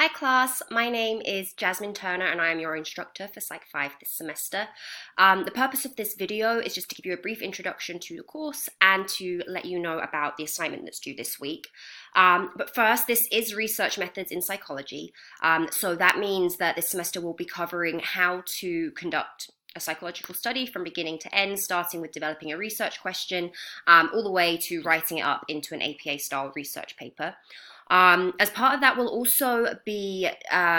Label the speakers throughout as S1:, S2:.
S1: Hi class, my name is Jasmine Turner and I am your instructor for Psych 5 this semester. The purpose of this video is just to give you a brief introduction to the course and to let you know about the assignment that's due this week. But first, this is research methods in psychology. So that means that this semester will be covering how to conduct a psychological study from beginning to end, starting with developing a research question, all the way to writing it up into an APA-style research paper. As part of that, we'll also be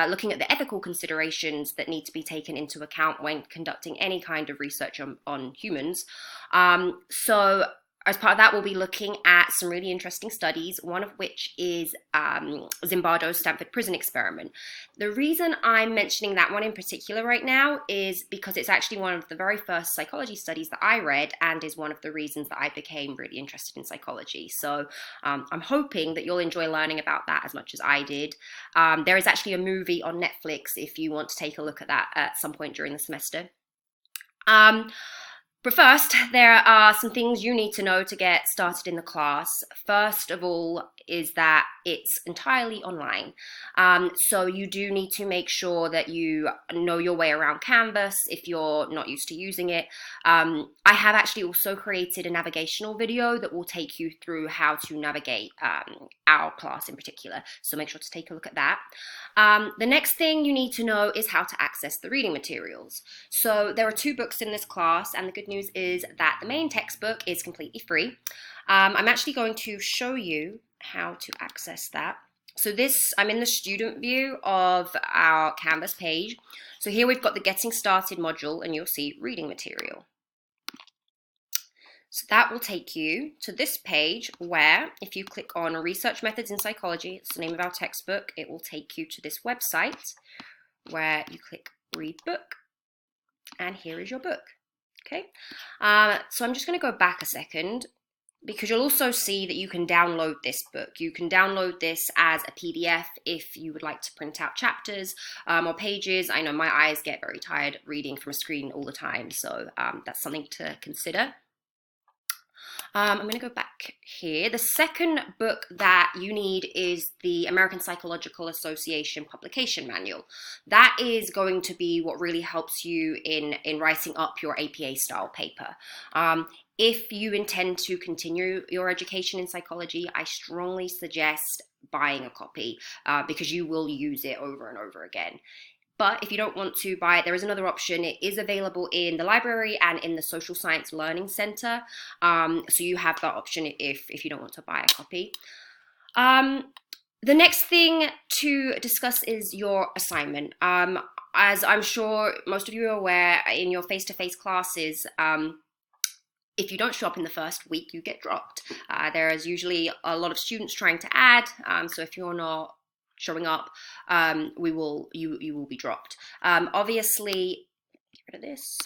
S1: looking at the ethical considerations that need to be taken into account when conducting any kind of research on humans. So as part of that, we'll be looking at some really interesting studies, one of which is Zimbardo's Stanford Prison Experiment. The reason I'm mentioning that one in particular right now is because it's actually one of the very first psychology studies that I read and is one of the reasons that I became really interested in psychology. So I'm hoping that you'll enjoy learning about that as much as I did. There is actually a movie on Netflix if you want to take a look at that at some point during the semester. But first, there are some things you need to know to get started in the class. First of all is that it's entirely online. So you do need to make sure that you know your way around Canvas if you're not used to using it. I have actually also created a navigational video that will take you through how to navigate our class in particular. So make sure to take a look at that. The next thing you need to know is how to access the reading materials. So there are 2 books in this class, and the good news is that the main textbook is completely free. I'm actually going to show you how to access that. So I'm in the student view of our Canvas page. So here we've got the Getting Started module, and you'll see reading material. So that will take you to this page where, if you click on Research Methods in Psychology, it's the name of our textbook, it will take you to this website where you click Read Book, and here is your book. Okay, so I'm just going to go back a second because you'll also see that you can download this book. You can download this as a PDF if you would like to print out chapters or pages. I know my eyes get very tired reading from a screen all the time, so that's something to consider. I'm going to go back here. The second book that you need is the American Psychological Association Publication Manual. That is going to be what really helps you in writing up your APA style paper. If you intend to continue your education in psychology, I strongly suggest buying a copy because you will use it over and over again. But if you don't want to buy it, there is another option. It is available in the library and in the Social Science Learning Center. So you have that option if you don't want to buy a copy. The next thing to discuss is your assignment. As I'm sure most of you are aware, in your face-to-face classes, if you don't show up in the first week, you get dropped. There is usually a lot of students trying to add, so if you're not showing up, you will be dropped. Obviously, get rid of this.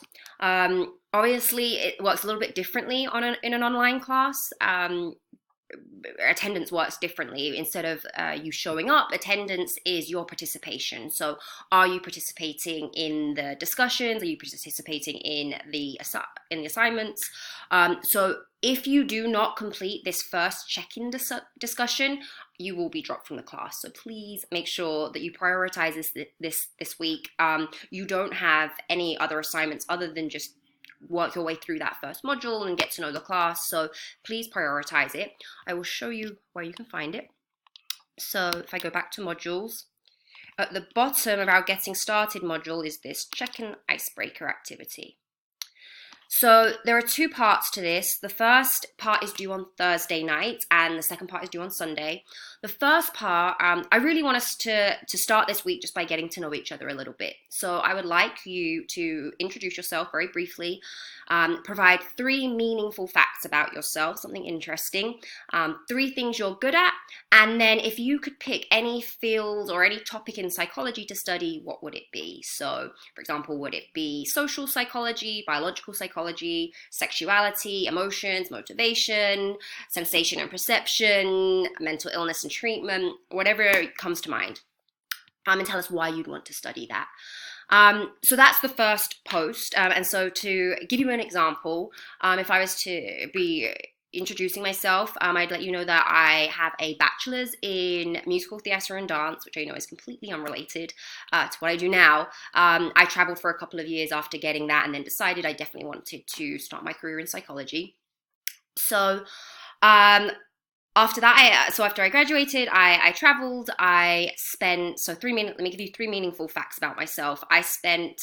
S1: Obviously, it works a little bit differently in an online class. Attendance works differently. Instead of you showing up, attendance is your participation. So are you participating in the discussions? Are you participating in the assignments? So if you do not complete this first check-in discussion, you will be dropped from the class. So please make sure that you prioritize this week. You don't have any other assignments other than just work your way through that first module and get to know the class. So please prioritize it. I will show you where you can find it. So if I go back to modules, at the bottom of our Getting Started module is this check-in icebreaker activity. So there are 2 parts to this. The first part is due on Thursday night and the second part is due on Sunday. The first part, I really want us to start this week just by getting to know each other a little bit. So I would like you to introduce yourself very briefly, provide 3 meaningful facts about yourself, something interesting, 3 things you're good at, and then if you could pick any field or any topic in psychology to study, what would it be? So, for example, would it be social psychology, biological psychology, sexuality, emotions, motivation, sensation and perception, mental illness and treatment, whatever comes to mind, and tell us why you'd want to study that. So that's the first post, and so to give you an example, if I was to be introducing myself, I'd let you know that I have a bachelor's in musical theatre and dance, which I know is completely unrelated to what I do now. I traveled for a couple of years after getting that and then decided I definitely wanted to start my career in psychology. So after that, after I graduated, I traveled. I spent, let me give you 3 meaningful facts about myself. I spent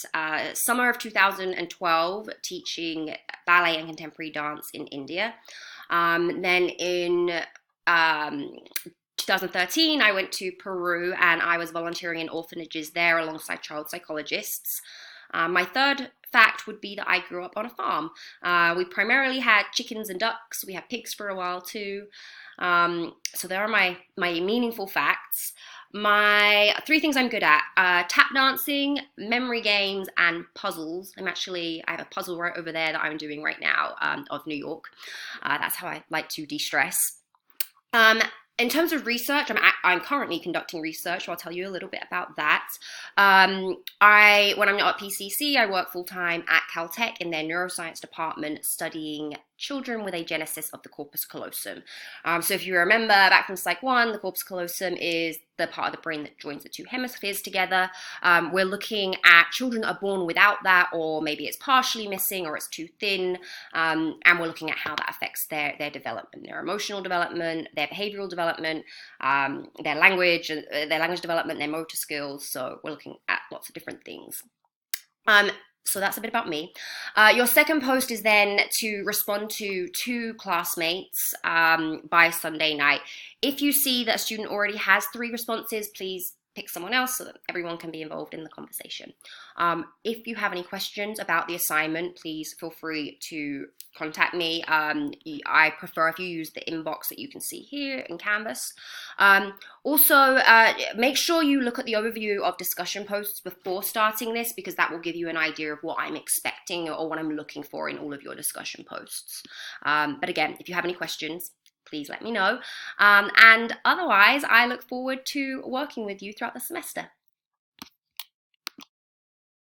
S1: summer of 2012 teaching ballet and contemporary dance in India. Then in 2013, I went to Peru and I was volunteering in orphanages there alongside child psychologists. My third fact would be that I grew up on a farm. We primarily had chickens and ducks. We had pigs for a while too. So there are my meaningful facts. My 3 things I'm good at: tap dancing, memory games, and puzzles. I have a puzzle right over there that I'm doing right now of New York. That's how I like to de-stress. In terms of research, I'm currently conducting research, so I'll tell you a little bit about that. When I'm not at PCC, I work full-time at Caltech in their neuroscience department studying children with agenesis of the corpus callosum. So if you remember back from Psych 1, the corpus callosum is the part of the brain that joins the 2 hemispheres together. We're looking at children that are born without that, or maybe it's partially missing or it's too thin, and we're looking at how that affects their development, their emotional development, their behavioral development, their language development, their motor skills. So we're looking at lots of different things. So that's a bit about me. Your second post is then to respond to 2 classmates by Sunday night. If you see that a student already has 3 responses, please pick someone else so that everyone can be involved in the conversation. If you have any questions about the assignment, please feel free to contact me. I prefer if you use the inbox that you can see here in Canvas. Also, make sure you look at the overview of discussion posts before starting this, because that will give you an idea of what I'm expecting or what I'm looking for in all of your discussion posts. But again, if you have any questions, please let me know. And otherwise, I look forward to working with you throughout the semester.